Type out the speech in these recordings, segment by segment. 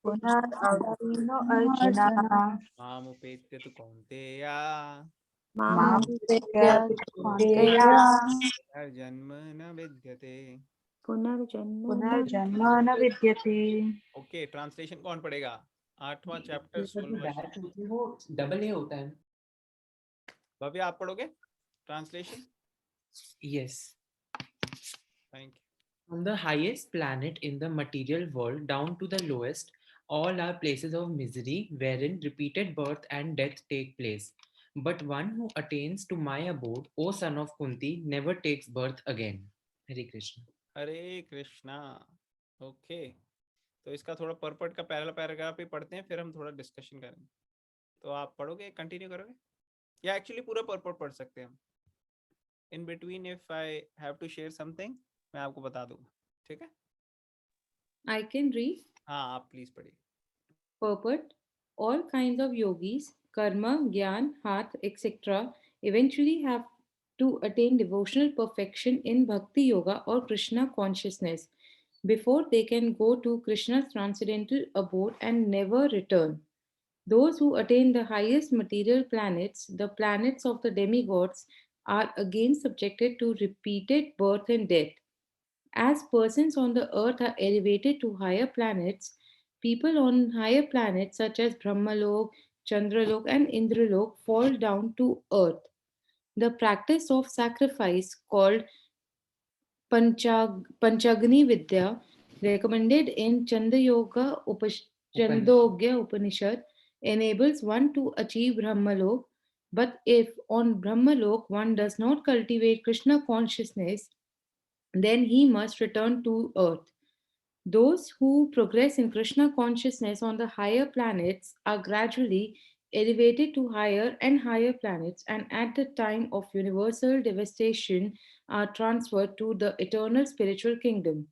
पुनरवतीर्नो अर्जुना मामुपेत्य तु कौन्तेया मामुपेत्य तु कौन्तेय पुनर्जन्म न विद्यते। पुनर्जन्म न विद्यते। ओके, ट्रांसलेशन कौन पढ़ेगा? 8वां चैप्टर 16वां। वो डबल ए होता है। भव्य आप पढ़ोगे translation? Yes. Thank you. From the highest planet in the material world down to the lowest, all are places of misery wherein repeated birth and death take place. But one who attains to my abode, O son of Kunti, never takes birth again. Hare Krishna. Hare Krishna. Okay, तो इसका थोड़ा purport का पहला paragraph ही पढ़ते हैं, फिर हम थोड़ा डिस्कशन करेंगे। तो आप पढ़ोगे, कंटिन्यू करोगे, या एक्चुअली पूरा परपट पढ़ सकते हैं हम? In between if I have to share something मैं आपको बता दूंगा, ठीक है? I can read. हाँ, आप प्लीज पढ़िए। Purport: all kinds of yogis, karma, gyan, hath, etc., eventually have to attain devotional perfection in bhakti yoga or Krishna consciousness before they can go to Krishna's transcendental abode and never return. Those who attain the highest material planets, the planets of the demigods, are again subjected to repeated birth and death. As persons on the earth are elevated to higher planets, people on higher planets such as Brahmalok, Chandralok, and Indralok fall down to earth. The practice of sacrifice, called Panchagni Vidya, recommended in Chandogya Upanishad, enables one to achieve Brahmalok. But if on Brahmalok one does not cultivate Krishna consciousness, then he must return to earth. Those who progress in Krishna consciousness on the higher planets are gradually elevated to higher and higher planets, and at the time of universal devastation are transferred to the eternal spiritual kingdom.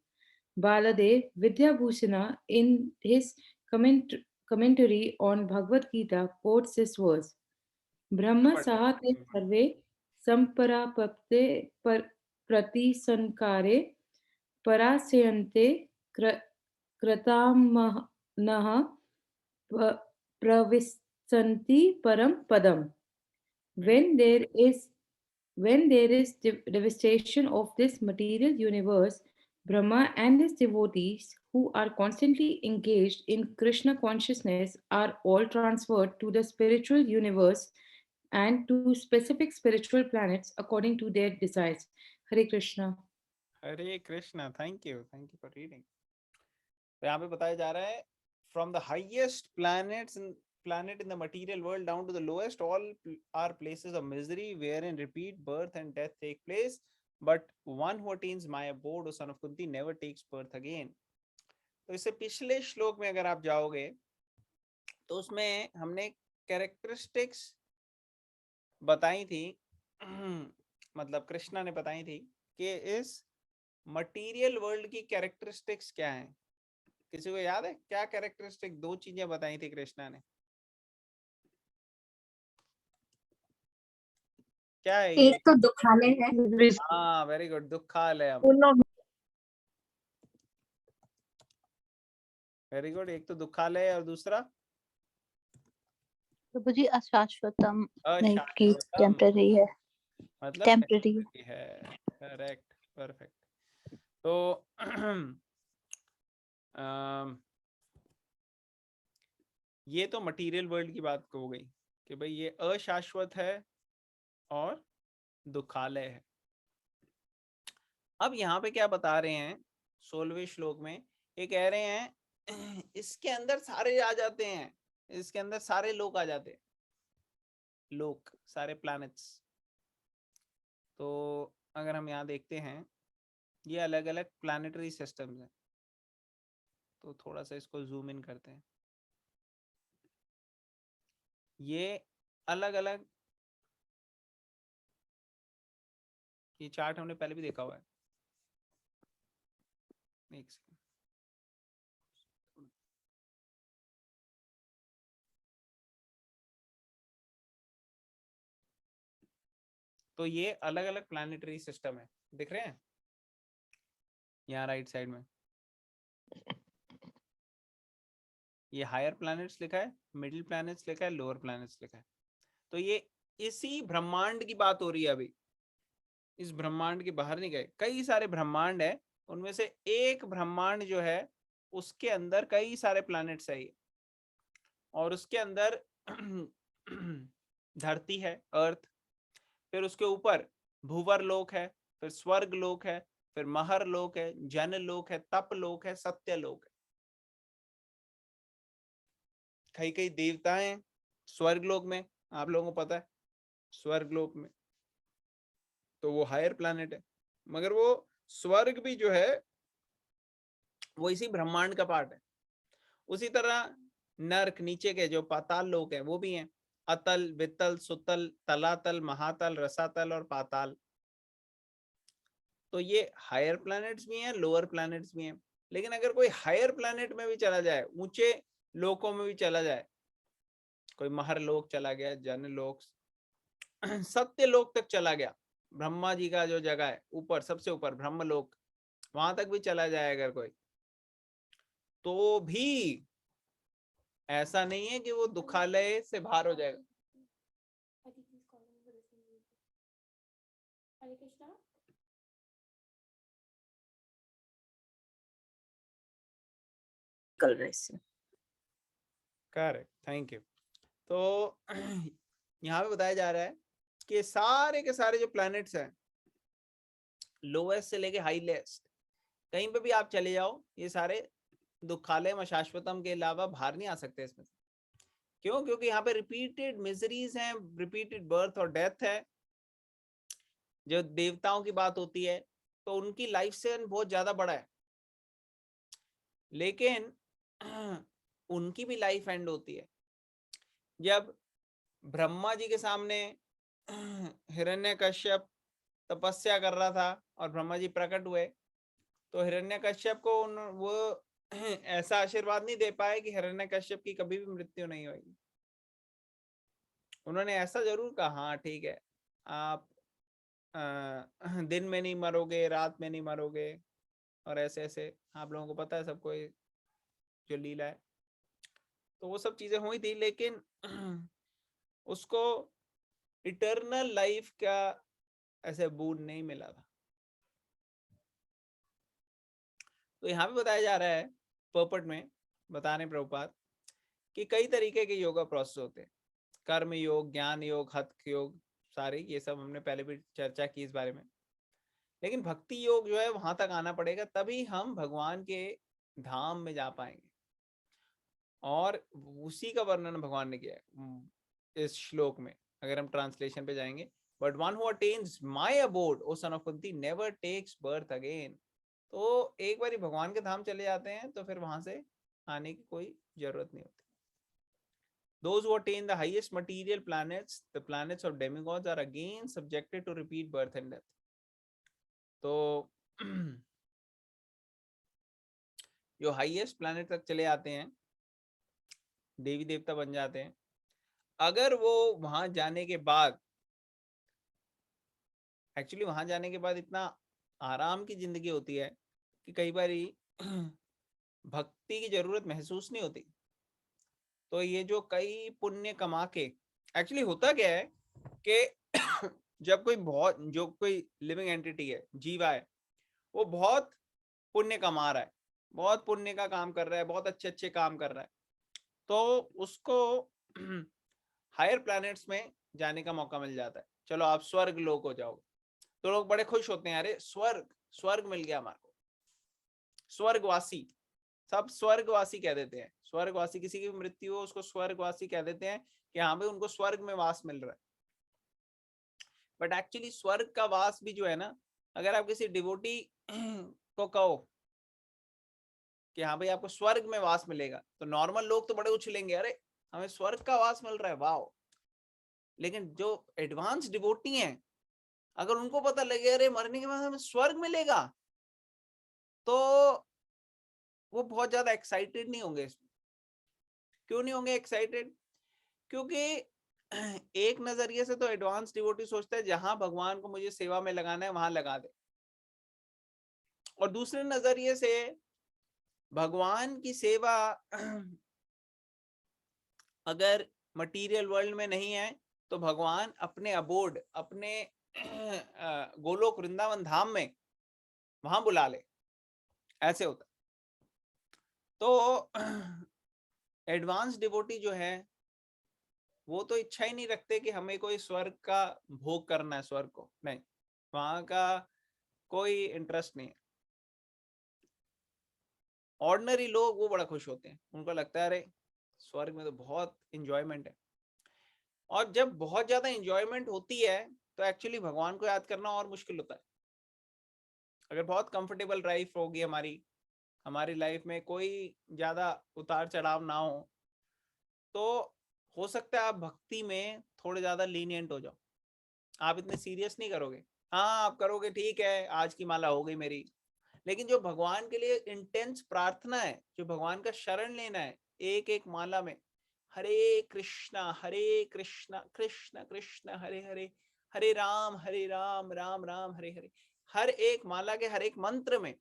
Baladev Vidyabhusana, in his commentary on Bhagavad Gita, quotes this verse: Brahma sahate sarve samparapapte pratisankare parasyante कृतामनः pravisanti param padam. When there is devastation of this material universe, Brahma and his devotees, who are constantly engaged in Krishna consciousness, are all transferred to the spiritual universe and to specific spiritual planets according to their desires. Hare Krishna. Hare Krishna. Thank you for reading. तो यहाँ पे बताया जा रहा है, from the highest planet in the material world down to the lowest, all are places of misery wherein repeat birth and death take place, but one who attains my abode, O son of Kunti, never takes birth again. तो इससे पिछले श्लोक में अगर आप जाओगे तो उसमें हमने कैरेक्टरिस्टिक्स बताई थी मतलब कृष्णा ने बताई थी कि इस मटेरियल वर्ल्ड की कैरेक्टरिस्टिक्स क्या हैं। किसी को याद है क्या कैरेक्टरिस्टिक? दो चीजें बताई थी कृष्णा ने, क्या है? एक तो दुखालय है। हाँ, वेरी गुड, दुखालय। वेरी गुड, एक तो दुखालय और दूसरा प्रभु जी अशाश्वतम, नहीं कि अशाश्वतम, टेम्पररी है, मतलब टेम्पररी है। Correct, perfect. तो ये तो मटेरियल वर्ल्ड की बात हो गई कि भाई ये अशाश्वत है और दुखालय है। अब यहाँ पे क्या बता रहे हैं 16वें श्लोक में? ये कह रहे हैं इसके अंदर सारे आ जाते हैं, इसके अंदर सारे लोग आ जाते हैं, लोग सारे प्लैनेट्स। तो अगर हम यहाँ देखते हैं ये अलग अलग प्लैनेटरी सिस्टम्स हैं, तो थोड़ा सा इसको जूम इन करते हैं। ये अलग अलग, ये चार्ट हमने पहले भी देखा हुआ है। एक सेकंड, तो ये अलग अलग प्लैनेटरी सिस्टम है, दिख रहे हैं यहाँ राइट साइड में। ये हायर प्लैनेट्स लिखा है, मिडिल प्लैनेट्स लिखा है, लोअर प्लैनेट्स लिखा है। तो ये इसी ब्रह्मांड की बात हो रही है अभी, इस ब्रह्मांड के बाहर नहीं गए। कई सारे ब्रह्मांड है, उनमें से एक ब्रह्मांड जो है उसके अंदर कई सारे प्लैनेट्स है ये, और उसके अंदर धरती है, अर्थ, फिर उसके ऊपर भूवर लोक है, फिर स्वर्ग लोक है, फिर महर लोक है, जन लोक है, तप लोक है, सत्य लोक है। कई कई देवताएं स्वर्ग लोक में, आप लोगों को पता है स्वर्ग लोक में, तो वो हायर प्लैनेट है। मगर वो स्वर्ग भी जो है वो इसी ब्रह्मांड का पार्ट है। उसी तरह नर्क, नीचे के जो पाताल लोक है वो भी हैं, अतल, वितल, सुतल, तलातल, महातल, रसातल और पाताल। तो ये हायर प्लैनेट्स भी हैं, लोअर प्लैनेट्स भी हैं। लेकिन अगर कोई हायर प्लैनेट में भी चला जाए, ऊंचे लोकों में भी चला जाए, कोई महर लोक चला गया, जन लोक, सत्य लोक तक चला गया, ब्रह्मा जी का जो जगह है ऊपर, सबसे ऊपर ब्रह्म लोक, वहां तक भी चला जाए अगर कोई, तो भी ऐसा नहीं है कि वो दुखालय से बाहर हो जाएगा। कर रहे से करेक्ट, थैंक यू। तो यहाँ पे बताया जा रहा है कि सारे के सारे जो प्लैनेट्स हैं, लोएस्ट से लेके हाईएस्ट, कहीं पे भी आप चले जाओ, ये सारे दुखालय अशाश्वतम के अलावा बाहर नहीं आ सकते इसमें। क्यों? क्योंकि यहाँ पे रिपीटेड मिजरीज हैं, रिपीटेड बर्थ और डेथ है। जो देवताओं की बात होती है तो उनकी लाइफ से बहुत ज्यादा बड़ा है, लेकिन उनकी भी लाइफ एंड होती है। जब ब्रह्मा जी के सामने हिरण्यकश्यप तपस्या कर रहा था और ब्रह्मा जी प्रकट हुए, तो हिरण्यकश्यप को वो ऐसा आशीर्वाद नहीं दे पाए कि हिरण्यकश्यप की कभी भी मृत्यु नहीं होगी। उन्होंने ऐसा जरूर कहा, हाँ ठीक है, आप दिन में नहीं मरोगे, रात में नहीं मरोगे, और ऐसे ऐसे, आप लोगों को पता है सबको जो लीला है। तो वो सब चीजें हुई थी, लेकिन उसको इटर्नल लाइफ का ऐसे बून नहीं मिला था। तो यहाँ पे बताया जा रहा है, पर्पट में बताने प्रभुपाद कि कई तरीके के योगा प्रोसेस होते हैं, कर्म योग, ज्ञान योग, हठ योग, सारे ये सब हमने पहले भी चर्चा की इस बारे में। लेकिन भक्ति योग जो है वहां तक आना पड़ेगा, तभी हम भगवान के धाम में जा पाएंगे। और उसी का वर्णन भगवान ने किया है इस श्लोक में, अगर हम ट्रांसलेशन पे जाएंगे। But one who attains my abode, O son of Kunti, never takes birth again. तो एक बार भगवान के धाम चले जाते हैं तो फिर वहां से आने की कोई जरूरत नहीं होती। Those who attain the highest material planets, the planets of demigods, are again subjected to repeat birth and death. तो जो हाईएस्ट प्लैनेट तक चले आते हैं, देवी देवता बन जाते हैं, अगर वो वहां जाने के बाद, एक्चुअली वहां जाने के बाद इतना आराम की जिंदगी होती है कि कई बार भक्ति की जरूरत महसूस नहीं होती। तो ये जो कई पुण्य कमा के, एक्चुअली होता क्या है कि जब कोई लिविंग एंटिटी है, जीवा है, वो बहुत पुण्य कमा रहा है, बहुत पुण्य का काम कर रहा है, बहुत अच्छे अच्छे काम कर रहा है, तो उसको हायर प्लैनेट्स में जाने का मौका मिल जाता है। चलो आप स्वर्ग लोक हो जाओगे, तो लोग बड़े खुश होते हैं, अरे स्वर्ग मिल गया हमारे को, स्वर्गवासी, सब स्वर्गवासी कह देते हैं। स्वर्गवासी, किसी की मृत्यु हो उसको स्वर्गवासी कह देते हैं कि हाँ भाई उनको स्वर्ग में वास मिल रहा है। बट एक्चुअली स्वर्ग का वास भी जो है ना, अगर आप किसी डिवोटी को कहो कि हाँ भाई आपको स्वर्ग में वास मिलेगा, तो नॉर्मल लोग तो बड़े उछलेंगे, अरे हमें स्वर्ग का वास मिल रहा है, वाह। लेकिन जो एडवांस डिवोटी हैं, अगर उनको पता लगे अरे मरने के बाद हमें स्वर्ग मिलेगा, तो वो बहुत ज्यादा एक्साइटेड नहीं होंगे इसमें। क्यों नहीं होंगे एक्साइटेड? क्योंकि एक नजरिए से तो एडवांस डिवोटी सोचता है जहां भगवान को मुझे सेवा में लगाना है वहां लगा दे, और दूसरे नजरिए से भगवान की सेवा अगर मटेरियल वर्ल्ड में नहीं है तो भगवान अपने अबोर्ड, अपने गोलोक वृंदावन धाम में वहां बुला ले, ऐसे होता। तो एडवांस डिवोटी जो है वो तो इच्छा ही नहीं रखते कि हमें कोई स्वर्ग का भोग करना है, स्वर्ग को नहीं, वहां का कोई इंटरेस्ट नहीं है। ऑर्डिनरी लोग वो बड़ा खुश होते हैं, उनको लगता है अरे स्वर्ग में तो बहुत इंजॉयमेंट है। और जब बहुत ज्यादा इंजॉयमेंट होती है तो एक्चुअली भगवान को याद करना और मुश्किल होता है। अगर बहुत कंफर्टेबल लाइफ होगी हमारी लाइफ में कोई ज्यादा उतार चढ़ाव ना हो, तो हो सकता है आप भक्ति में थोड़े ज्यादा लीनियंट हो जाओ, आप इतने सीरियस नहीं करोगे। हाँ आप करोगे, ठीक है आज की माला हो गई मेरी, लेकिन जो भगवान के लिए इंटेंस प्रार्थना है, जो भगवान का शरण लेना है एक एक माला में, हरे कृष्णा कृष्ण कृष्ण हरे हरे, हरे राम राम राम हरे हरे, हर एक माला के हर एक मंत्र में,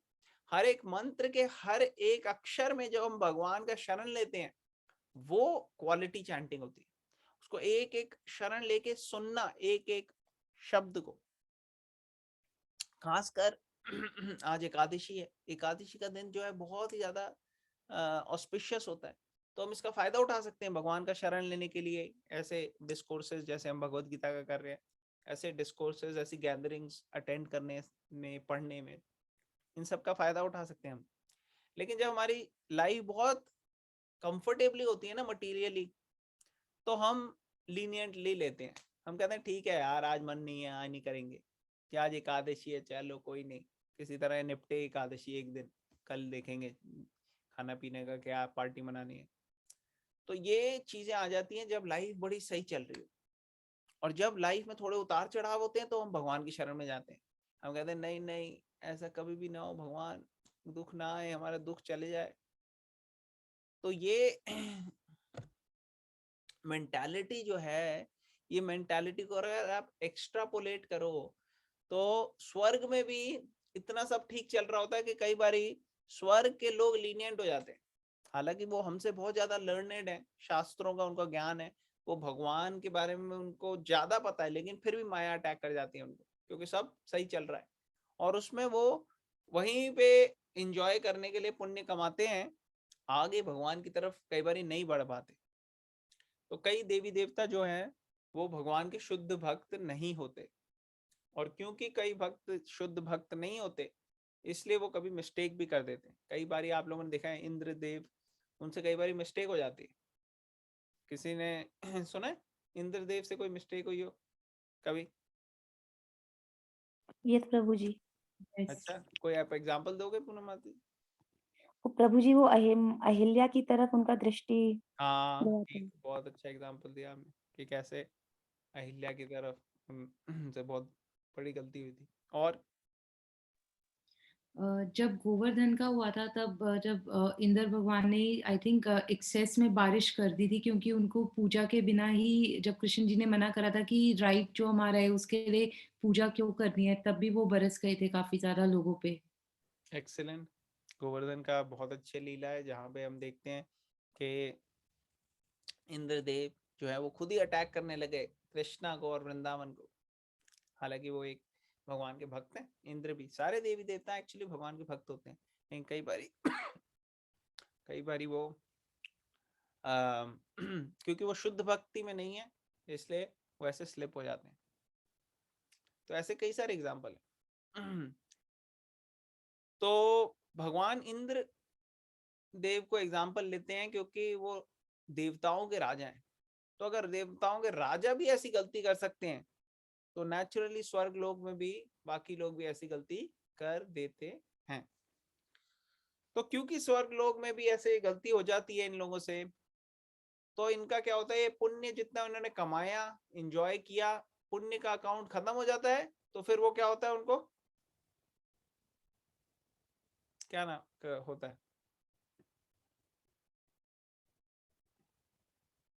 हर एक मंत्र के हर एक अक्षर में जब हम भगवान का शरण लेते हैं वो क्वालिटी चैंटिंग होती है। उसको एक एक शरण लेके सुनना, एक एक शब्द को। खासकर आज एकादशी है, एकादशी का दिन जो है बहुत ही ज्यादा ऑस्पिशियस होता है, तो हम इसका फायदा उठा सकते हैं भगवान का शरण लेने के लिए। ऐसे डिस्कोर्सेज जैसे हम भगवत गीता का कर रहे हैं, ऐसे डिस्कोर्सेज, ऐसी गैदरिंग्स अटेंड करने में, पढ़ने में, इन सब का फायदा उठा सकते हैं हम। लेकिन जब हमारी लाइफ बहुत कंफर्टेबली होती है ना मटीरियली, तो हम लीनियंटली लेते हैं। हम कहते हैं ठीक है यार आज मन नहीं है, आज नहीं करेंगे, क्या आज एकादशी है, चलो कोई नहीं, किसी तरह निपटे एकादशी एक दिन, कल देखेंगे खाना पीने का क्या पार्टी मनानी है। तो ये चीजें आ जाती हैं जब लाइफ बड़ी सही चल रही हो, और जब लाइफ में थोड़े उतार चढ़ाव होते हैं तो हम भगवान की शरण में जाते हैं। हम कहते हैं नहीं नहीं ऐसा कभी भी ना हो भगवान, दुख ना आए, हमारा दुख चले जाए। तो ये मेंटालिटी जो है, ये मेंटालिटी को अगर आप एक्स्ट्रापोलेट करो तो स्वर्ग में भी इतना सब ठीक चल रहा होता है कि कई बारी स्वर्ग के लोग लीनियंट हो जाते हैं। हालांकि वो हमसे बहुत ज्यादा लर्नेड है, शास्त्रों का उनका ज्ञान है, वो भगवान के बारे में उनको ज्यादा पता है, लेकिन फिर भी माया अटैक कर जाती है उनको, क्योंकि सब सही चल रहा है और उसमें वो वहीं पे इंजॉय करने के लिए पुण्य कमाते हैं, आगे भगवान की तरफ कई बार नहीं बढ़ पाते। तो कई देवी देवता जो हैं वो भगवान के शुद्ध भक्त नहीं होते, और क्योंकि कई भक्त शुद्ध भक्त नहीं होते इसलिए वो कभी मिस्टेक भी कर देते हैं। कई बारी आप लोगों ने देखा है इंद्रदेव, उनसे कई बारी मिस्टेक हो जाती है। किसी ने सुना है इंद्रदेव से कोई मिस्टेक हुई हो कभी? यस प्रभु जी। अच्छा, कोई आप एग्जांपल दोगे पूनम? प्रभु जी वो अहिल्या की तरफ उनका दृष्टि हाँ गया ठीक, बहुत अच्छा एग्जांपल दिया आपने कि कैसे अहिल्या की तरफ से बहुत बड़ी गलती हुई थी। और जब गोवर्धन का हुआ था तब जब इंद्र भगवान ने आई थिंक एक्सेस में बारिश कर दी थी, क्योंकि उनको पूजा के बिना ही, जब कृष्ण जी ने मना करा था कि राइट जो हमारा है उसके लिए पूजा क्यों करनी है, तब भी वो बरस गए थे काफी ज्यादा लोगों पे। एक्सीलेंट, गोवर्धन का बहुत अच्छे लीला है जहाँ पे हम देखते हैं कि इंद्रदेव जो है वो खुद ही अटैक करने लगे कृष्णा को और वृंदावन को। हालांकि वो एक भगवान के भक्त हैं, इंद्र भी, सारे देवी देवता एक्चुअली भगवान के भक्त होते हैं, लेकिन कई बारी वो क्योंकि वो शुद्ध भक्ति में नहीं है इसलिए वैसे स्लिप हो जाते हैं। तो ऐसे कई सारे एग्जाम्पल हैं। तो भगवान इंद्र देव को एग्जाम्पल लेते हैं क्योंकि वो देवताओं के राजा हैं। तो अगर देवताओं के राजा भी ऐसी गलती कर सकते हैं तो नेचुरली स्वर्ग लोक में भी बाकी लोग भी ऐसी गलती कर देते हैं। तो क्योंकि स्वर्ग लोक में भी ऐसे गलती हो जाती है इन लोगों से, तो इनका क्या होता है, ये पुण्य जितना उन्होंने कमाया, एंजॉय किया, पुण्य का अकाउंट खत्म हो जाता है। तो फिर वो क्या होता है, उनको क्या ना होता है,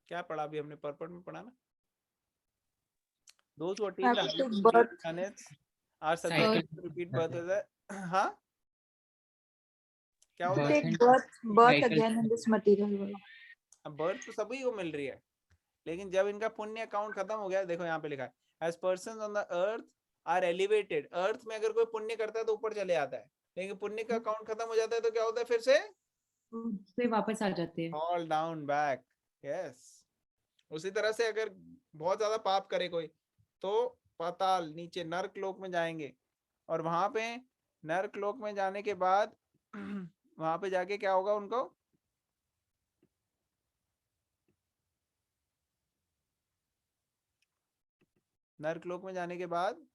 क्या पढ़ा अभी हमने पर्पट में पढ़ा ना, those who attain the highest birth. planets are Cycle. subject to repeat birth as a हाँ क्या होता है? Birth Take and birth cycle. again in this material world. अब बर्थ तो सभी को मिल रही है, लेकिन जब इनका पुण्य अकाउंट खत्म हो गया, देखो यहाँ पे लिखा है as person on the earth are elevated, earth में अगर कोई पुण्य करता है तो ऊपर चले आता है, लेकिन पुण्य का अकाउंट खत्म हो जाता है तो क्या होता है, फिर से वापस आ जाते हैं। fall down back. Yes. उसी तरह से अगर बहुत ज्यादा पाप करे कोई तो पाताल नीचे नरक लोक में जाएंगे, और वहां पे नरक लोक में जाने के बाद वहां पे जाके क्या होगा उनको, नरक लोक में जाने के बाद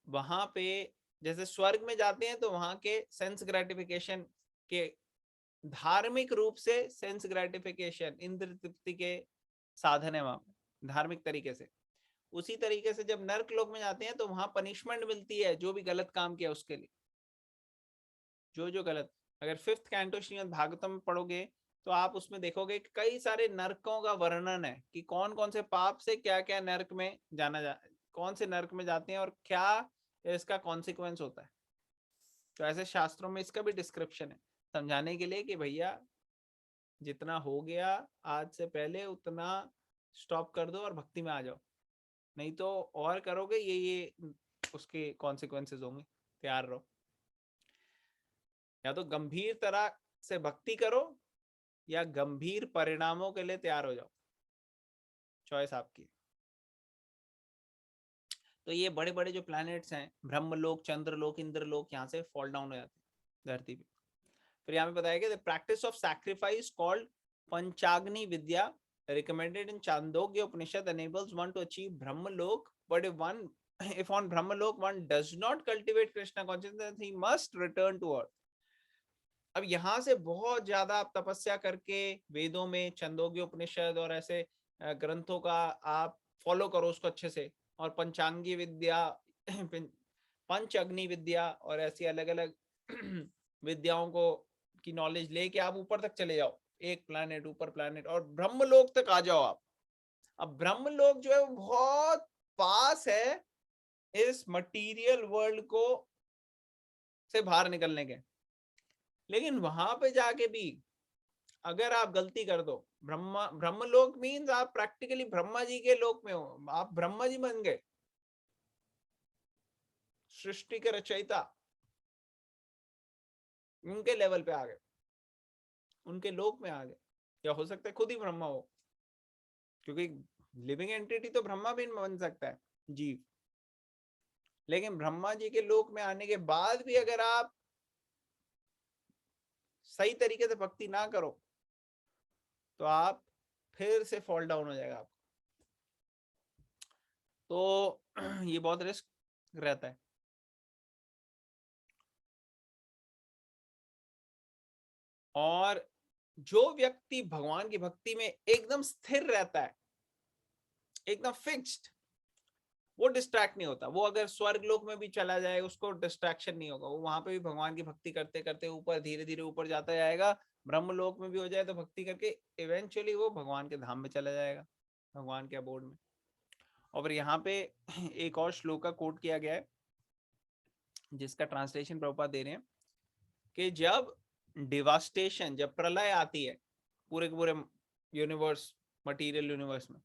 वहां पे जैसे स्वर्ग में जाते हैं तो वहां के सेंस ग्रेटिफिकेशन के, धार्मिक रूप से सेंस ग्रेटिफिकेशन इंद्र तृप्ति के साधन है वहां पे धार्मिक तरीके से। उसी तरीके से जब नरक लोक में जाते हैं तो वहां पनिशमेंट मिलती है जो भी गलत काम किया उसके लिए, जो गलत। अगर 5th कैंटो श्रीमद् भागवतम में पढ़ोगे तो आप उसमें देखोगे कि कई सारे नरकों का वर्णन है कि कौन कौन से पाप से क्या क्या नरक में कौन से नरक में जाते हैं और क्या इसका कॉन्सिक्वेंस होता है। तो ऐसे शास्त्रों में इसका भी डिस्क्रिप्शन है समझाने के लिए कि भैया जितना हो गया आज से पहले उतना स्टॉप कर दो और भक्ति में आ जाओ, नहीं तो और करोगे ये उसके कॉन्सिक्वेंसेस होंगे, तैयार रहो। या तो गंभीर तरह से भक्ति करो या गंभीर परिणामों के लिए तैयार हो जाओ, चॉइस आपकी। तो ये बड़े बड़े जो प्लैनेट्स हैं ब्रह्मलोक, चंद्रलोक, इंद्रलोक, यहाँ से फॉल डाउन हो जाते हैं धरती पे। फिर यहाँ पे बताया गया the practice of sacrifice called Panchagni Vidya recommended in Chandogya Upanishad enables one to achieve Brahmalok, but if on Brahmalok one does not cultivate Krishna consciousness, he must return to earth. अब यहाँ से बहुत ज्यादा आप तपस्या करके वेदों में छंदोग्य उपनिषद और ऐसे ग्रंथों का आप फॉलो करो उसको अच्छे से, और पंचांगी विद्या, पंच अग्नि विद्या और ऐसी अलग अलग विद्याओं को की नॉलेज लेके आप ऊपर तक चले जाओ, एक प्लैनेट ऊपर प्लैनेट, और ब्रह्मलोक तक आ जाओ आप। अब ब्रह्मलोक जो है वो बहुत पास है इस मटीरियल वर्ल्ड को से बाहर निकलने के, लेकिन वहां पे जाके भी अगर आप गलती कर दो, ब्रह्मलोक मीन्स आप प्रैक्टिकली ब्रह्मा जी के लोक में हो, आप ब्रह्मा जी बन गए, सृष्टि के रचयिता, उनके लेवल पे आ गए, उनके लोक में आ गए, या हो सकता है खुद ही ब्रह्मा हो, क्योंकि लिविंग एंटिटी तो ब्रह्मा भी बन सकता है जीव, लेकिन ब्रह्मा जी के लोक में आने के बाद भी अगर आप सही तरीके से भक्ति ना करो तो आप फिर से फॉल डाउन हो जाएगा आपको। तो ये बहुत रिस्क रहता है। और जो व्यक्ति भगवान की भक्ति में एकदम स्थिर रहता है, एकदम फिक्स्ड, वो डिस्ट्रैक्ट नहीं होता। वो अगर स्वर्ग लोक में भी चला जाए उसको डिस्ट्रैक्शन नहीं होगा, वो वहां पे भी भगवान की भक्ति करते करते ऊपर धीरे धीरे ऊपर जाता जाएगा। ब्रह्म लोक में भी हो जाए तो भक्ति करके इवेंचुअली वो भगवान के धाम में चला जाएगा, भगवान के अबोर्ड में। और फिर यहाँ पे एक और श्लोक का कोट किया गया है जिसका ट्रांसलेशन प्रभुपाद दे रहे हैं कि जब डिवास्टेशन, जब प्रलय आती है पूरे के पूरे यूनिवर्स, मटीरियल यूनिवर्स में,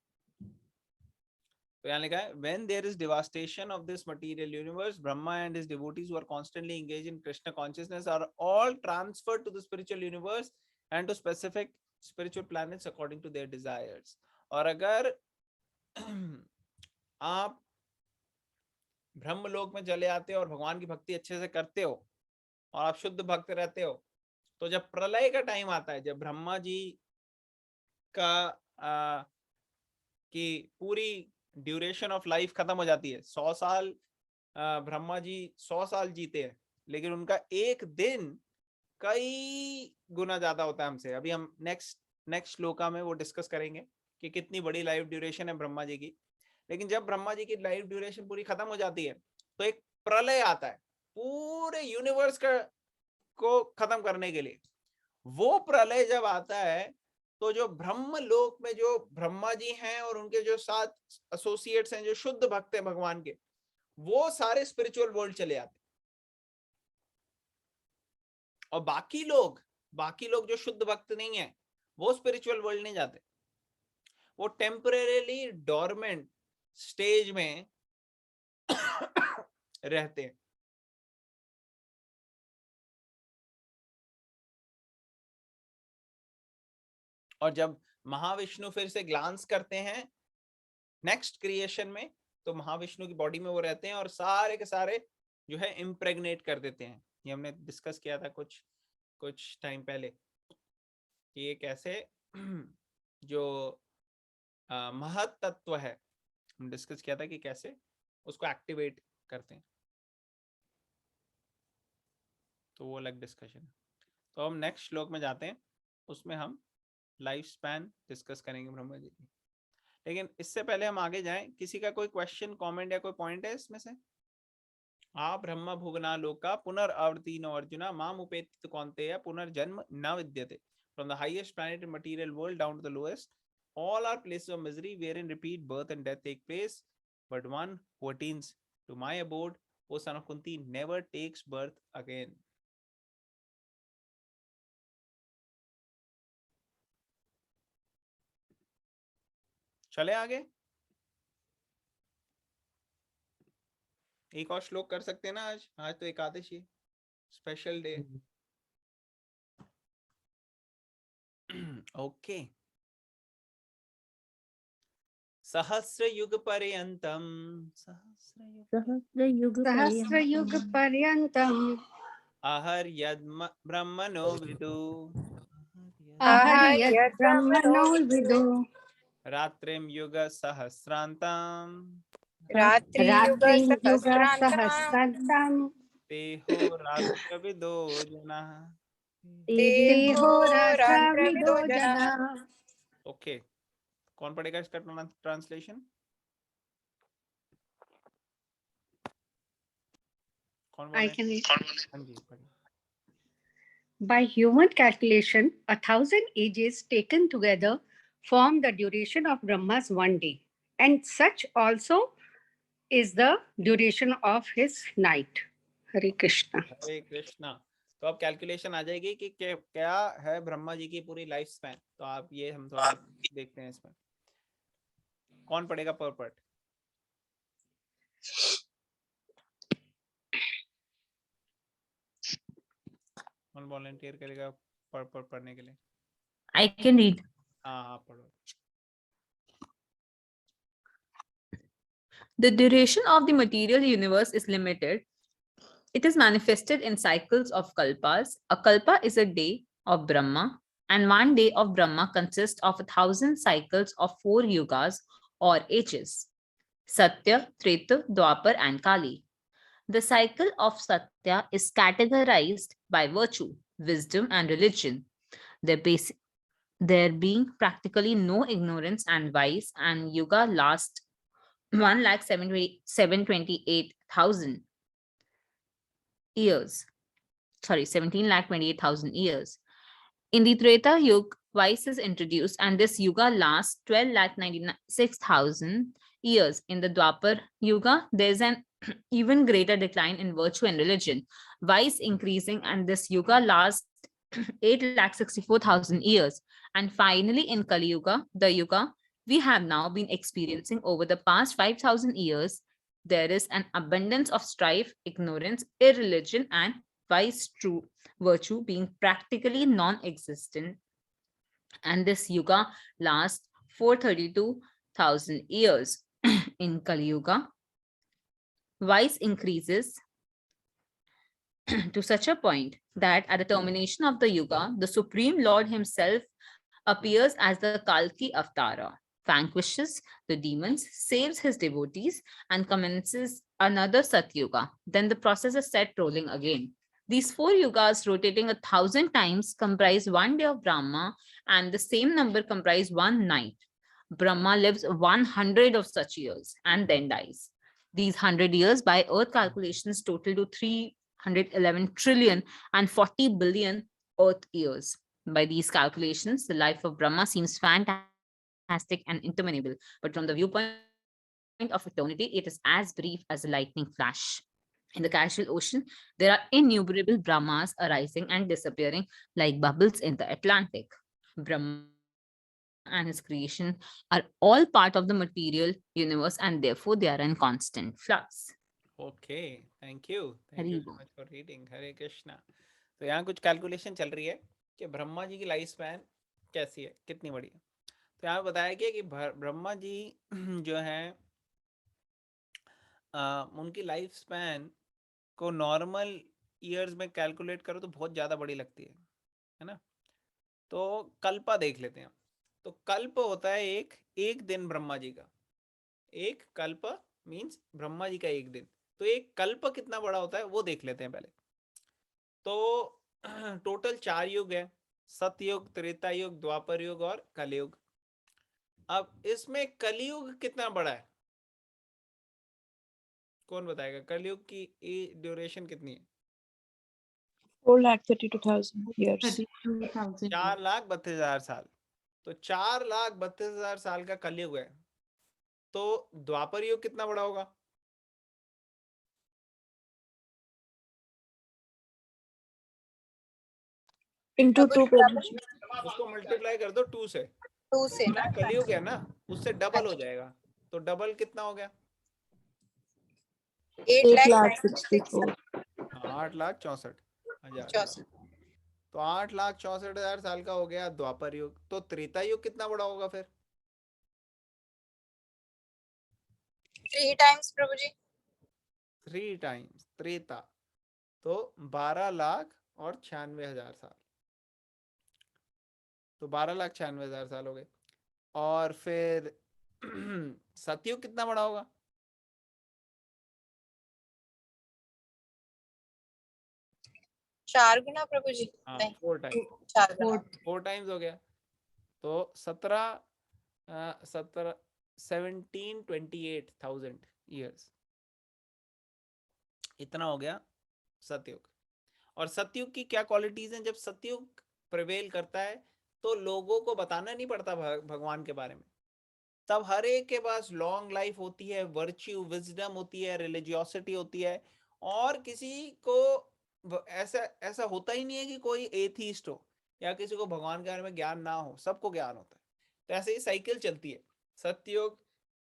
तो यहाँ लिखा है when there is devastation of this material universe, Brahma and his devotees who are constantly engaged in Krishna consciousness are all transferred to the spiritual universe and to specific spiritual planets according to their desires. और अगर आप ब्रह्मलोक में चले आते हो और भगवान की भक्ति अच्छे से करते हो और आप शुद्ध भक्त रहते हो, तो जब प्रलय का टाइम आता है, जब ब्रह्मा जी का की पूरी ड्यूरेशन ऑफ लाइफ खत्म हो जाती है, 100 साल ब्रह्मा जी 100 साल जीते हैं, लेकिन उनका एक दिन कई गुना ज्यादा होता है हमसे। अभी हम नेक्स्ट श्लोका में वो डिस्कस करेंगे कि कितनी बड़ी लाइफ ड्यूरेशन है ब्रह्मा जी की। लेकिन जब ब्रह्मा जी की लाइफ ड्यूरेशन पूरी खत्म हो जाती है तो एक प्रलय आता है पूरे यूनिवर्स को खत्म करने के लिए। वो प्रलय जब आता है तो जो ब्रह्म लोक में जो ब्रह्मा जी हैं और उनके जो साथ एसोसिएट्स हैं जो शुद्ध भक्त हैं भगवान के, वो सारे स्पिरिचुअल वर्ल्ड चले आते। और बाकी लोग जो शुद्ध भक्त नहीं है, वो स्पिरिचुअल वर्ल्ड नहीं जाते, वो टेम्परेरीली डोरमेंट स्टेज में रहते हैं। और जब महाविष्णु फिर से ग्लांस करते हैं नेक्स्ट क्रिएशन में, तो महाविष्णु की बॉडी में वो रहते हैं और सारे के सारे जो है इम्प्रेग्नेट कर देते हैं। ये हमने डिस्कस किया था कुछ टाइम पहले कि ये कैसे जो महत तत्व है, हम डिस्कस किया था कि कैसे उसको एक्टिवेट करते हैं, तो वो अलग डिस्कशन है। तो हम नेक्स्ट श्लोक में जाते हैं, उसमें हम लाइफ स्पैन डिस्कस करेंगे ब्रह्मा जी की। लेकिन इससे पहले हम आगे जाएं, किसी का कोई क्वेश्चन, कमेंट या कोई पॉइंट है इसमें से? आ ब्रह्म भुवना लोका पुनर्आवर्तीनो अर्जुना माम उपेति कौन्तेय पुनर्जन्म न विद्यते। From the highest planet in material world down to the lowest, all are places of misery wherein repeat birth and death take place. But one who attains to my abode, O son of Kunti, never takes birth again. चले आगे, एक और श्लोक कर सकते हैं ना आज तो एकादशी, स्पेशल डे। ओके। सहस्रयुग पर्यंतम सहस्रयुग पर्यन्तम् अहर्यद् ब्रह्मणो विदु अहर्यद् ब्रह्मणो विदु रात्रिं युग सहस्रान्ताम् रात्रियुगसहस्रान्तं तेहो रात्रविदो जनः। देहोरात्रविदो जनाः। ओके, कौन पढ़ेगा इसका ट्रांसलेशन? कौन I can read. हाँ जी, पढ़िए। By human calculation, 1,000 ages taken together form the duration of Brahma's one day, and such also is the duration of his night. Hare Krishna. हरे कृष्णा। तो अब कैलकुलेशन आ जाएगी कि क्या है ब्रह्मा जी की पूरी लाइफ स्पैन। तो आप ये हम थोड़ा देखते हैं इसमें, कौन पढ़ेगा पर्पट? कौन वॉलंटियर करेगा पर्पट पढ़ने के लिए? I can read. हाँ पढ़ो। The duration of the material universe is limited. It is manifested in cycles of kalpas. A kalpa is a day of Brahma, and one day of Brahma consists of 1,000 cycles of 4 yugas or ages: Satya, Treta, Dwapar, and Kali. The cycle of Satya is categorized by virtue, wisdom, and religion. There being practically no ignorance and vice, and yuga lasts 1,728,000 years. 17,28,000 years. In the Treta Yuga, vice is introduced, and this yuga lasts 12,96,000 years. In the Dwapar Yuga, there is an even greater decline in virtue and religion, vice increasing, and this yuga lasts 8,64,000 years. And finally, in Kali Yuga, the yuga we have now been experiencing over the past 5,000 years, there is an abundance of strife, ignorance, irreligion, and vice, true virtue being practically non-existent. And this yuga lasts 432,000 years. In Kali Yuga, vice increases to such a point that at the termination of the yuga, the Supreme Lord himself appears as the Kalki Avatara, vanquishes the demons, saves his devotees, and commences another Satyuga. Then the process is set rolling again. These 4 yugas rotating 1,000 times comprise one day of Brahma, and the same number comprise one night. Brahma lives 100 of such years and then dies. These 100 years by earth calculations total to 311 trillion and 40 billion earth years. By these calculations, the life of Brahma seems fantastic and interminable, but from the viewpoint of eternity, it is as brief as a lightning flash. In the casual ocean, there are innumerable Brahmas arising and disappearing like bubbles in the Atlantic. Brahma and his creation are all part of the material universe and therefore they are in constant flux. Okay, thank you Hari so Bol. much for reading. हरे कृष्णा. तो यहाँ कुछ calculation चल रही है कि ब्रह्मा जी की life span कैसी है, कितनी बड़ी है. तो यहाँ पे बताया गया कि ब्रह्मा जी जो है उनकी लाइफ स्पैन को नॉर्मल ईयर्स में कैलकुलेट करो तो बहुत ज़्यादा बड़ी लगती है ना. तो कल्पा देख लेते हैं. तो कल्प होता है एक दिन ब्रह्मा जी का. एक कल्प मीन्स ब्रह्मा जी का एक दिन. तो एक कल्प कितना बड़ा होता है वो देख लेते हैं पहले. तो टोटल 4 युग है, सतयुग, त्रेता युग, द्वापर युग और कलयुग. अब इसमें कलयुग कितना बड़ा है, कौन बताएगा? कलयुग की ड्यूरेशन कितनी है? 4,32,000 years. 32,000 4,32,000 साल. तो 4,32,000 साल का कलयुग है. तो द्वापर युग कितना बड़ा होगा? Into 2 Prabhuji. उसको मल्टीप्लाई कर दो 2 से. 2 से जितना कलयुग है ना उससे डबल हो जाएगा. तो डबल कितना हो गया? 8,64,000. 8,64,000. तो 8,64,000 साल का हो गया द्वापर युग. तो त्रेता युग कितना बड़ा होगा फिर? 3 times प्रभु जी. 3 टाइम्स त्रेता. तो 12,96,000 साल. तो 12,96,000 साल हो गए. और फिर सतयुग कितना बड़ा होगा? 4 गुना प्रभु जी. हाँ, नहीं 4 टाइम्स. 4 गुना. 4 टाइम्स हो गया. तो 1728,000 ईयर्स इतना हो गया सतयुग. और सतयुग की क्या क्वालिटीज हैं? जब सतयुग प्रिवेल करता है तो लोगों को बताना नहीं पड़ता भगवान के बारे में. तब हर एक के पास लॉन्ग लाइफ होती है, वर्च्यू, विजडम होती है, रिलीजियोसिटी होती है. और किसी को ऐसा होता ही नहीं है कि कोई एथीस्ट हो या किसी को भगवान के बारे में ज्ञान ना हो. सबको ज्ञान होता है. तो ऐसे ही साइकिल चलती है. सतयुग,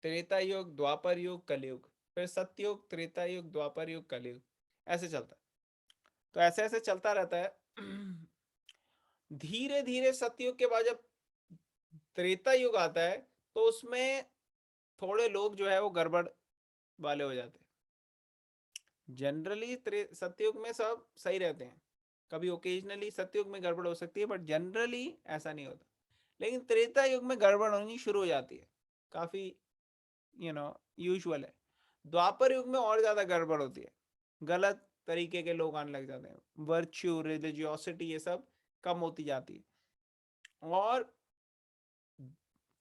त्रेता युग, द्वापर युग, कलयुग. फिर सतयुग, त्रेता युग, द्वापर युग, कलयुग. ऐसे चलता है. तो ऐसे ऐसे चलता रहता है. धीरे धीरे सतयुग के बाद जब त्रेता युग आता है तो उसमें थोड़े लोग जो है वो गड़बड़ वाले हो जाते हैं. जनरली सतयुग में सब सही रहते हैं. कभी ओकेजनली सतयुग में गड़बड़ हो सकती है बट जनरली ऐसा नहीं होता. लेकिन त्रेता युग में गड़बड़ होनी शुरू हो जाती है. काफी यूजुअल है. द्वापर युग में और ज्यादा गड़बड़ होती है. गलत तरीके के लोग आने लग जाते हैं. वर्च्यू, रिलीजियोसिटी ये सब कम होती जाती है. और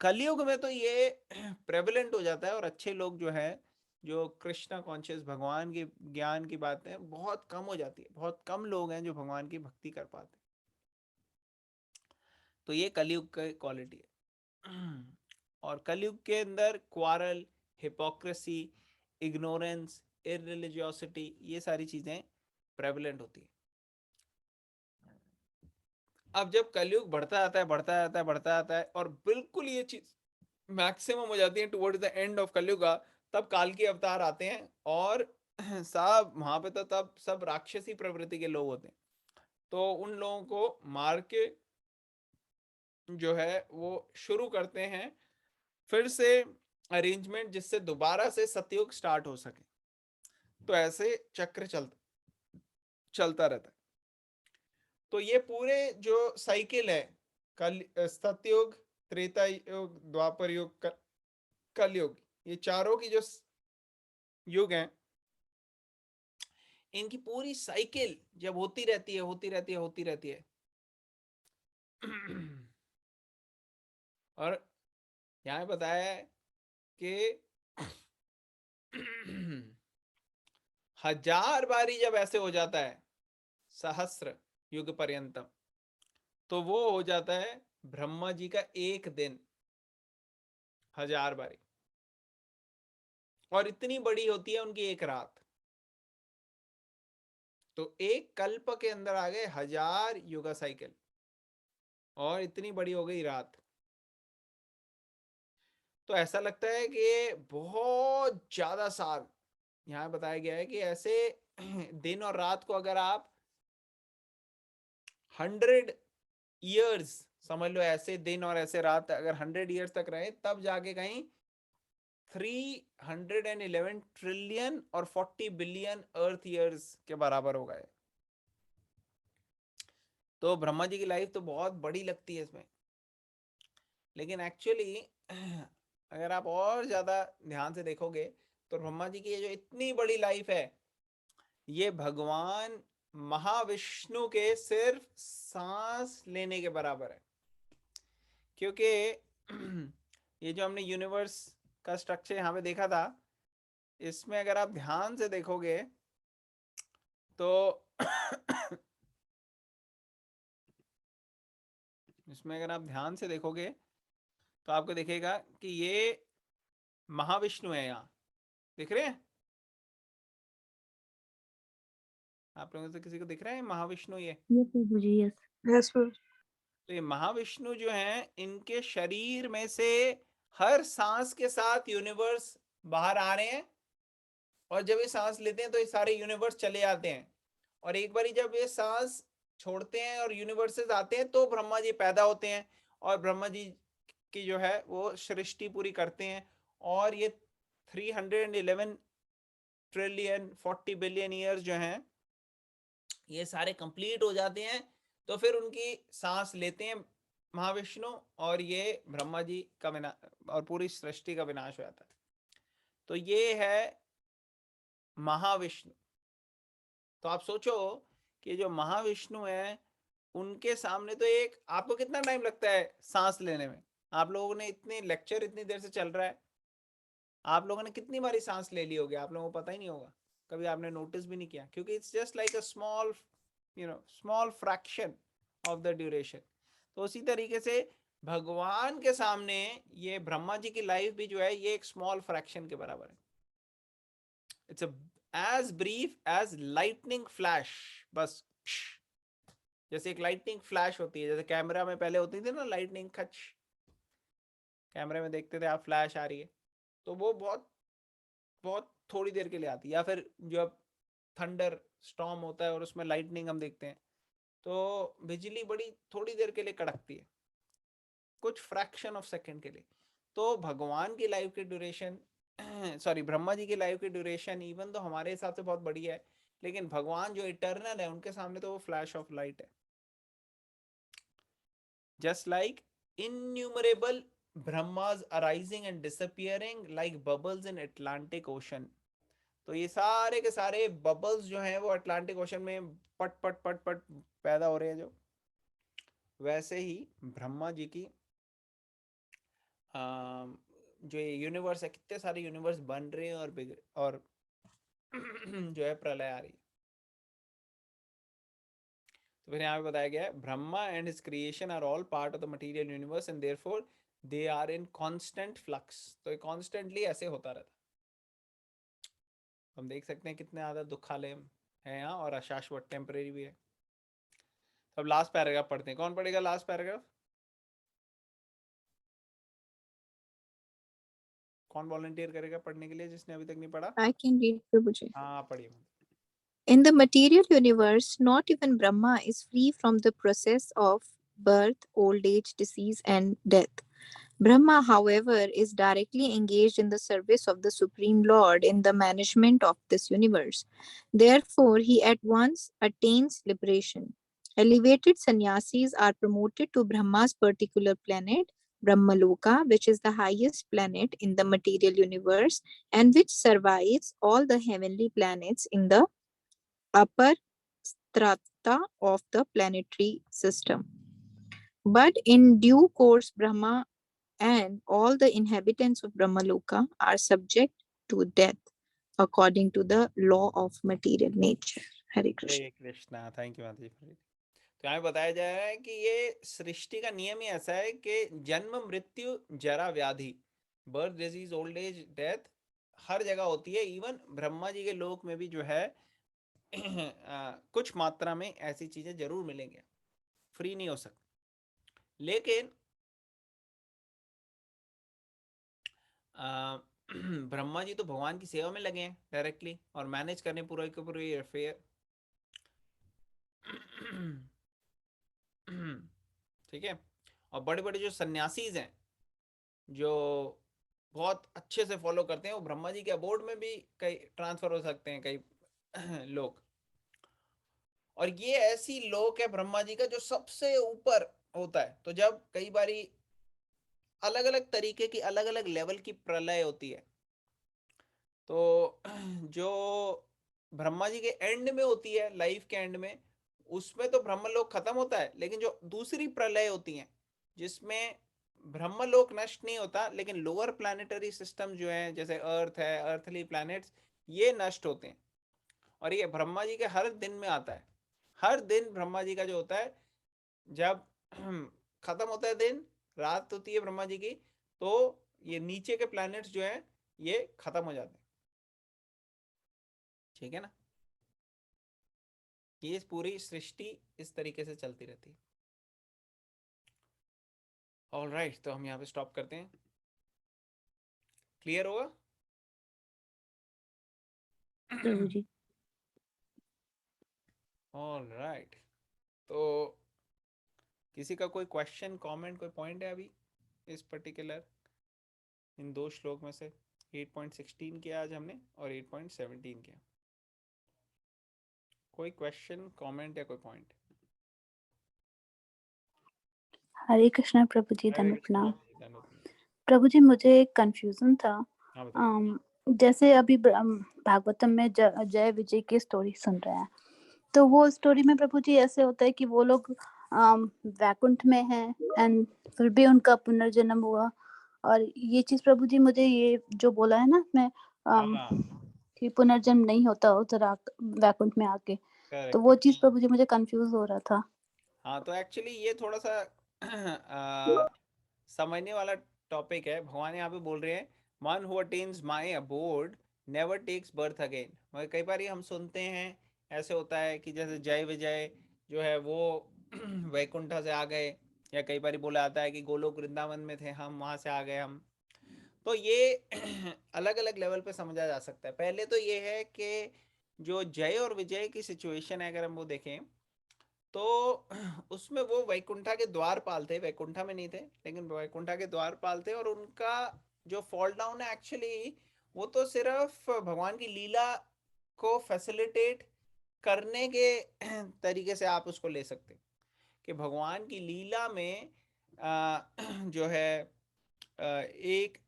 कलयुग में तो ये प्रेवलेंट हो जाता है और अच्छे लोग जो है, जो कृष्णा कॉन्शियस, भगवान के ज्ञान की बातें बहुत कम हो जाती है. बहुत कम लोग हैं जो भगवान की भक्ति कर पाते. तो ये कलयुग की क्वालिटी है. और कलयुग के अंदर क्वारल, हिपोक्रेसी, इग्नोरेंस, इररिलीजियोसिटी ये सारी चीजें प्रेवलेंट होती है. अब जब कलयुग बढ़ता जाता है, बढ़ता जाता है, बढ़ता जाता है और बिल्कुल ये चीज मैक्सिमम हो जाती है टुवर्ड्स द एंड ऑफ कलयुग, तब काल के अवतार आते हैं. और सब वहां पे तो तब सब राक्षसी प्रवृत्ति के लोग होते हैं. तो उन लोगों को मार के जो है वो शुरू करते हैं फिर से अरेंजमेंट, जिससे दोबारा से सतयुग स्टार्ट हो सके. तो ऐसे चक्र चलता रहता है. तो ये पूरे जो साइकिल है, सतयुग, त्रेता युग, द्वापर युग, कलयुग, ये चारों की जो युग हैं, इनकी पूरी साइकिल जब होती रहती है, होती रहती है, होती रहती है. और यहाँ बताया है कि 1000 बारी जब ऐसे हो जाता है, सहस्र युग पर्यंतम, तो वो हो जाता है ब्रह्मा जी का एक दिन. 1000 बारी. और इतनी बड़ी होती है उनकी एक रात. तो एक कल्प के अंदर आ गए 1000 युगा साइकिल, और इतनी बड़ी हो गई रात। तो ऐसा लगता है कि ये बहुत ज्यादा साल, यहाँ बताया गया है कि ऐसे दिन और रात को अगर आप 100 ईयर्स समझ लो, ऐसे दिन और ऐसे रात अगर 100 ईयर्स तक रहे, तब जाके कहीं 311 ट्रिलियन और 40 बिलियन अर्थ ईयर्स के बराबर हो गए। तो ब्रह्मा जी की लाइफ तो बहुत बड़ी लगती है इसमें, लेकिन एक्चुअली अगर आप और ज्यादा ध्यान से देखोगे तो ब्रह्मा जी की ये जो इतनी बड़ी लाइफ है, ये भगवान महाविष्णु के सिर्फ सांस लेने के बराबर है। क्योंकि ये जो हमने यूनिवर्स का स्ट्रक्चर यहाँ पे देखा था, इसमें अगर आप ध्यान से देखोगे तो इसमें अगर आप ध्यान से देखोगे तो आपको दिखेगा कि ये महाविष्णु है। यहाँ दिख रहे हैं आप लोगों से, किसी को दिख रहा है महाविष्णु? ये यस प्रभु जी, यस। Yes, Prabhuji. तो ये महाविष्णु जो हैं, इनके शरीर में से हर सांस के साथ यूनिवर्स बाहर आ रहे हैं, और जब ये सांस लेते हैं तो ये सारे यूनिवर्स चले जाते हैं, और एक बारी जब ये सांस छोड़ते हैं और यूनिवर्सेस आते हैं तो ब्रह्मा जी पैदा होते हैं, और ब्रह्मा जी की जो है वो सृष्टि पूरी करते हैं। और ये 311 ट्रिलियन 40 बिलियन ईयर्स जो हैं, ये सारे कंप्लीट हो जाते हैं। तो फिर उनकी सांस लेते हैं महाविष्णु, और ये ब्रह्मा जी का विनाश और पूरी सृष्टि का विनाश हो जाता है। तो ये है महाविष्णु। तो आप सोचो कि जो महाविष्णु है, उनके सामने तो एक, आपको कितना टाइम लगता है सांस लेने में? आप लोगों ने इतने लेक्चर इतनी देर से चल रहा है, आप लोगों ने कितनी बारी सांस ले ली होगी, आप लोगों को पता ही नहीं होगा, कभी आपने नोटिस भी नहीं किया, क्योंकि it's just like a small small fraction of the duration. तो उसी तरीके से भगवान के सामने ये ब्रह्मा जी की लाइफ भी जो है, ये एक स्मॉल फ्रैक्शन के बराबर है। It's as brief as lightning flash. बस जैसे एक लाइटनिंग फ्लैश होती है, जैसे कैमरा में पहले होती थी ना लाइटनिंग, खच कैमरे में देखते थे आप, फ्लैश आ रही है, तो वो बहुत बहुत थोड़ी देर के लिए आती है। या फिर जब थंडर स्टॉर्म होता है और उसमें लाइटनिंग हम देखते हैं, तो बिजली बड़ी थोड़ी देर के लिए कड़कती है, कुछ फ्रैक्शन ऑफ सेकंड के लिए। तो भगवान की लाइफ की ड्यूरेशन सॉरी ब्रह्मा जी की लाइफ की ड्यूरेशन इवन तो हमारे हिसाब से बहुत बड़ी है, लेकिन भगवान जो इटर्नल है, उनके सामने तो वो फ्लैश ऑफ लाइट है। Just like innumerable Brahmas arising and disappearing like bubbles in Atlantic Ocean. तो ये सारे के सारे बबल्स जो हैं वो अटलांटिक ओशन में पट पट पट पट पैदा हो रहे हैं, जो वैसे ही ब्रह्मा जी की जो ये यूनिवर्स है, कितने सारे यूनिवर्स बन रहे हैं और बिगड़, और जो है प्रलय आ रही है। तो फिर यहाँ पे बताया गया है, Brahma and his creation are all part of the material universe and therefore they are in constant flux. तो ये कॉन्स्टेंटली ऐसे होता रहता है। हम देख सकते हैं कितने ज्यादा दुखालय है यहाँ, और अशाश्वत टेम्परेरी भी है। अब लास्ट पैराग्राफ पढ़ते हैं। कौन पढ़ेगा लास्ट पैराग्राफ? कौन वॉलंटियर करेगा पढ़ने के लिए, जिसने अभी तक नहीं पढ़ा? I can read, Prabhuji. हाँ पढ़िए। In the material universe, not even Brahma is free from the process of birth, old age, disease, and death. Brahma, however, is directly engaged in the service of the Supreme Lord in the management of this universe. Therefore, he at once attains liberation. Elevated sannyasis are promoted to Brahma's particular planet, Brahmaloka, which is the highest planet in the material universe and which survives all the heavenly planets in the upper strata of the planetary system. But in due course, Brahma and all the inhabitants of Brahmaloka are subject to death according to the law of material nature. Hare Krishna. Hare Krishna. Thank you माता जी। तो यहाँ बताया जा रहा है कि ये सृष्टि का नियम ही ऐसा है कि जन्म मृत्यु जरा व्याधि, birth disease old age death हर जगह होती है। इवन ब्रह्मा जी के लोक में भी जो है कुछ मात्रा में ऐसी चीजें जरूर मिलेंगे, फ्री नहीं हो सकती। लेकिन ब्रह्मा जी तो भगवान की सेवा में लगे हैं डायरेक्टली और मैनेज करने पूरा के पूरे अफेयर। ठीक है। और बड़े बड़े जो सन्यासीज हैं जो बहुत अच्छे से फॉलो करते हैं, वो ब्रह्मा जी के अबोर्ड में भी कई ट्रांसफर हो सकते हैं कई लोग। और ये ऐसी लोक है ब्रह्मा जी का जो सबसे ऊपर होता है। तो जब कई बारी अलग अलग तरीके की अलग अलग लेवल की प्रलय होती है, तो जो ब्रह्मा जी के एंड में होती है, लाइफ के एंड में, उसमें तो ब्रह्मलोक खत्म होता है। लेकिन जो दूसरी प्रलय होती है जिसमें ब्रह्मलोक नष्ट नहीं होता, लेकिन लोअर प्लानिटरी सिस्टम जो है जैसे अर्थ है, अर्थली प्लैनेट्स, ये नष्ट होते हैं। और ये ब्रह्मा जी के हर दिन में आता है। हर दिन ब्रह्मा जी का जो होता है, जब खत्म होता है दिन, रात होती है ब्रह्मा जी की, तो ये नीचे के प्लैनेट्स जो है ये खत्म हो जाते हैं। ठीक है ना। ये पूरी सृष्टि इस तरीके से चलती रहती है। ऑलराइट, तो हम यहाँ पे स्टॉप करते हैं। क्लियर होगा? प्रभु जी। ऑलराइट, तो किसी का कोई क्वेश्चन, कमेंट, कोई पॉइंट है अभी इस पर्टिकुलर इन दो श्लोक में से? 8.16 किया आज हमने और 8.17 किया। कोई क्वेश्चन, कमेंट या कोई पॉइंट? हरे कृष्णा प्रभु जी, हरे धन्य कृष्णा प्रणाम। जी, धन्यवाद। प्रभु जी, मुझे एक कंफ्यूजन था। हाँ बताइए। जैसे अभी भागवतम में जय विजय की स्टोरी सुन रहे हैं, तो वो स्टोरी में प्रभु जी ऐसे होता है कि वो लोग वैकुंठ में हैं एंड फिर भी उनका पुनर्जन्म हुआ। और ये चीज प्रभु जी मुझे ये जो बोला है ना मैं हाँ, कि पुनर्जन्म नहीं होता उधर वैकुंठ में आके, तो करेक्ट। वो चीज प्रभु जी मुझे कंफ्यूज हो रहा था। हाँ, तो एक्चुअली ये थोड़ा सा समझने वाला टॉपिक है। भगवान यहाँ पे बोल रहे हैं, one who attains my abode never takes birth again. मगर कई बार हम सुनते हैं ऐसे होता है कि जैसे जय विजय जो है वो वैकुंठा से आ गए, या कई बार बोला जाता है कि गोलोक वृंदावन में थे हम, वहां से आ गए हम। तो ये अलग अलग लेवल पे समझा जा सकता है। पहले तो ये है कि जो जय और विजय की सिचुएशन है, अगर हम वो देखें तो उसमें वो वैकुंठा के द्वारपाल थे, वैकुंठा में नहीं थे लेकिन वैकुंठा के द्वारपाल थे। और उनका जो फॉल डाउन है एक्चुअली, वो तो सिर्फ भगवान की लीला को फैसिलिटेट करने के तरीके से आप उसको ले सकते हैं कि भगवान की लीला में जो है एक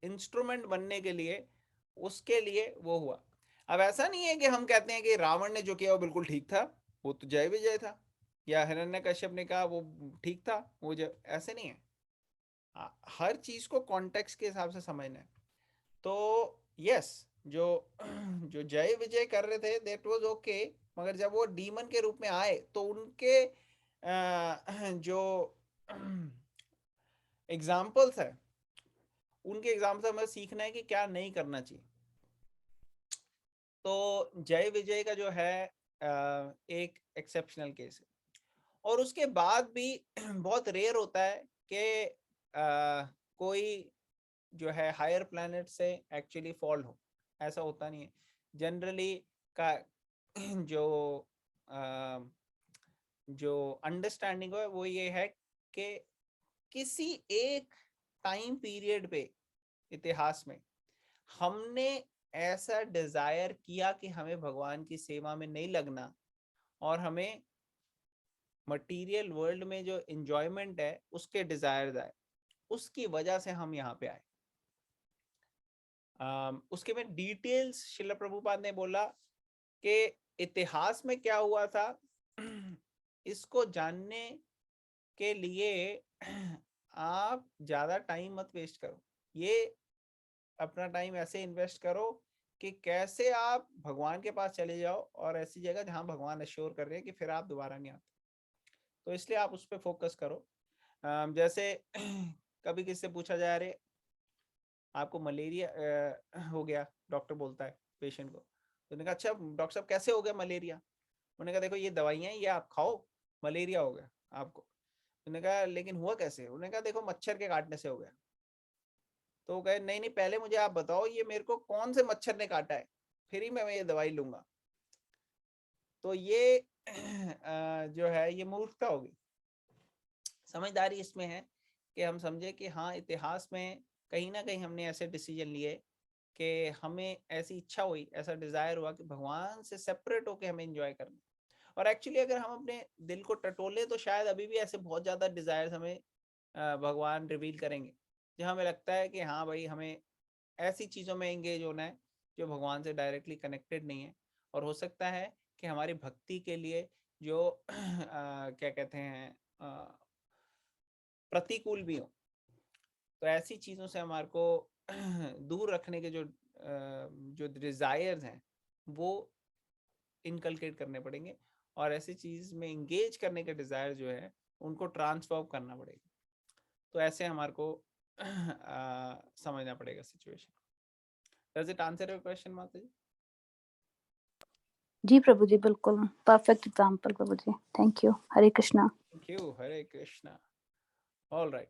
इंस्ट्रूमेंट बनने के लिए, उसके लिए वो हुआ। अब ऐसा नहीं है कि हम कहते हैं कि रावण ने जो किया वो बिल्कुल ठीक था, वो तो जय विजय था, या हिरण्यकश्यप ने कहा वो ठीक था, वो ऐसे नहीं है। हर चीज को कॉन्टेक्स्ट के हिसाब से समझना है। तो यस, जो जो जय विजय कर रहे थे दैट वाज ओके, मगर जब वो डीमन के रूप में आए तो उनके जो एग्जाम्पल्स है, उनके एग्जाम्पल से हमें सीखना है कि क्या नहीं करना चाहिए। तो जय विजय का जो है एक एक्सेप्शनल केस है। और उसके बाद भी बहुत रेयर होता है कि कोई जो है हायर प्लैनेट से एक्चुअली फॉल हो, ऐसा होता नहीं है। जनरली का जो जो अंडरस्टैंडिंग है वो ये है कि किसी एक टाइम पीरियड पे इतिहास में हमने ऐसा डिजायर किया कि हमें भगवान की सेवा में नहीं लगना और हमें मटेरियल वर्ल्ड में जो एंजॉयमेंट है उसके डिजायर्स आए, उसकी वजह से हम यहाँ पे आए। उसके में डिटेल्स श्रील प्रभुपाद ने बोला कि इतिहास में क्या हुआ था, इसको जानने के लिए आप ज्यादा टाइम मत वेस्ट करो। ये अपना टाइम ऐसे इन्वेस्ट करो कि कैसे आप भगवान के पास चले जाओ और ऐसी जगह जहां भगवान अश्योर कर रहे हैं कि फिर आप दोबारा नहीं आते। तो इसलिए आप उस पर फोकस करो। जैसे कभी किसी से पूछा जाए, अरे आपको मलेरिया हो गया, डॉक्टर बोलता है पेशेंट को, तो उन्होंने कहा अच्छा डॉक्टर साहब कैसे हो गया मलेरिया? उन्होंने कहा देखो ये दवाइयाँ ये आप खाओ, मलेरिया हो गया आपको। उन्होंने कहा लेकिन हुआ कैसे? उन्होंने कहा देखो मच्छर के काटने से हो गया। तो वो कहे नहीं नहीं पहले मुझे आप बताओ ये मेरे को कौन से मच्छर ने काटा है, फिर ही मैं ये दवाई लूंगा। तो ये जो है ये मूर्खता होगी। समझदारी इसमें है कि हम समझे कि हाँ इतिहास में कहीं ना कहीं हमने ऐसे डिसीजन लिए कि हमें ऐसी इच्छा हुई, ऐसा डिजायर हुआ कि भगवान से सेपरेट होके हमें एंजॉय करना। और एक्चुअली अगर हम अपने दिल को टटोले तो शायद अभी भी ऐसे बहुत ज्यादा डिजायर्स हमें भगवान रिवील करेंगे, जो हमें लगता है कि हाँ भाई हमें ऐसी चीजों में एंगेज होना है जो भगवान से डायरेक्टली कनेक्टेड नहीं है। और हो सकता है कि हमारी भक्ति के लिए जो क्या कहते हैं प्रतिकूल भी हो। तो ऐसी चीजों से हमारे को दूर रखने के जो डिजायर्स हैं वो इनकलकेट करने पड़ेंगे, और ऐसी चीज में एंगेज करने के डिजायर जो है उनको ट्रांसफॉर्म करना पड़ेगा। तो ऐसे हमारे को समझना पड़ेगा situation. Does it answer your question माता जी? जी प्रभु जी, बिल्कुल परफेक्ट एग्जांपल प्रभु जी। Thank you. Hare Krishna. Thank you. Hare Krishna. All right,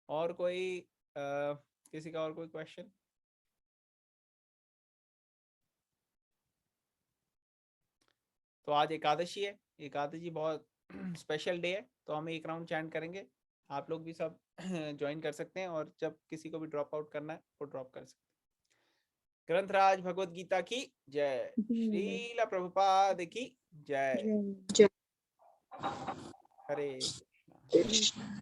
और कोई किसी का और कोई क्वेश्चन? तो आज एकादशी है, एकादशी बहुत स्पेशल डे है, तो हम एक राउंड चैंट करेंगे। आप लोग भी सब ज्वाइन कर सकते हैं, और जब किसी को भी ड्रॉप आउट करना है वो ड्रॉप कर सकते हैं। ग्रंथराज भगवत गीता की जय, श्रीला प्रभुपाद की जय। जय हरे कृष्ण।